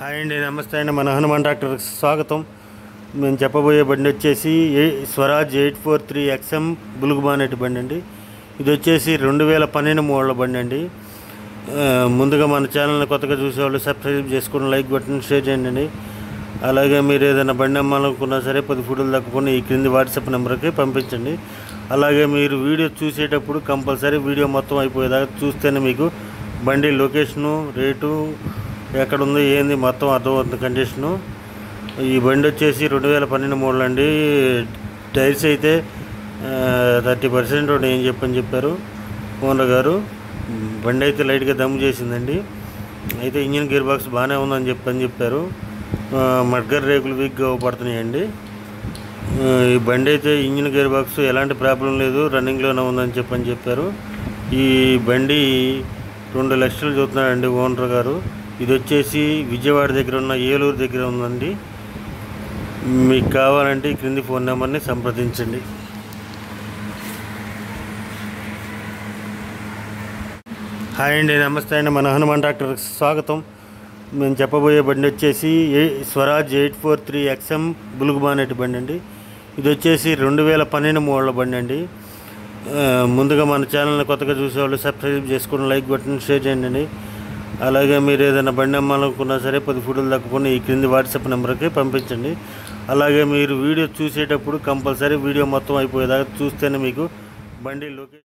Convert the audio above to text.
Hi అండి, నమస్తే అండి. మన హనుమాన్ ట్రాక్టర్కి స్వాగతం. మేము చెప్పబోయే బండి వచ్చేసి స్వరాజ్ 843 XM బులుగు బానెట్ బండి అండి. ఇది వచ్చేసి 2012 మోడల్ బండి అండి. ముందుగా మన ఛానల్ని కొత్తగా చూసేవాళ్ళు సబ్స్క్రైబ్ చేసుకుని లైక్ బటన్ షేర్ చేయండి. అలాగే మీరు ఏదైనా బండి అమ్మాలనుకున్నా సరే 10 ఫోటోలు తక్కుని ఈ క్రింది వాట్సాప్ నెంబర్కి పంపించండి. అలాగే మీరు వీడియో చూసేటప్పుడు కంపల్సరీ వీడియో మొత్తం అయిపోయేదాకా చూస్తేనే మీకు బండి లొకేషను, రేటు, ఎక్కడ ఉంది ఏంది మొత్తం అర్థమవుతుంది కండిషను. ఈ బండి వచ్చేసి 2012 మోడల్ అండి. టైర్స్ అయితే 30% నేను చెప్పారు ఓనర్ గారు. బండి అయితే లైట్గా దమ్ చేసిందండి. అయితే ఇంజిన్ గేర్ బాక్స్ బాగానే ఉందని చెప్పారు. మడ్గర్ రేకులు వీక్గా పడుతున్నాయండి. ఈ బండి అయితే ఇంజిన్ గేర్ బాక్స్ ఎలాంటి ప్రాబ్లం లేదు, రన్నింగ్లోనే ఉందని చెప్పారు. ఈ బండి 2 లక్షలు చూస్తున్నాడండి ఓనర్ గారు. ఇది వచ్చేసి విజయవాడ దగ్గర ఉన్న ఏలూరు దగ్గర ఉందండి. మీకు కావాలంటే ఈ క్రింది ఫోన్ నెంబర్ని సంప్రదించండి. హాయ్ అండి, నమస్తే అండి. మన హనుమాన్ ట్రాక్టర్కి స్వాగతం. మేము చెప్పబోయే బండి వచ్చేసి స్వరాజ్ 843 XM బులుగు బానెట్ బండి అండి. ఇది వచ్చేసి 2012 మోడల్ బండి అండి. ముందుగా మన ఛానల్ని కొత్తగా చూసేవాళ్ళు సబ్స్క్రైబ్ చేసుకుని లైక్ బటన్ షేర్ చేయండి. అలాగే మీరు ఏదైనా బండి అమ్మాలనుకున్నా సరే 10 ఫోటోలు తక్కుని ఈ క్రింది వాట్సాప్ నెంబర్కి పంపించండి. అలాగే మీరు వీడియో చూసేటప్పుడు కంపల్సరీ వీడియో మొత్తం అయిపోయేదాకా చూస్తేనే మీకు బండి లొకేషన్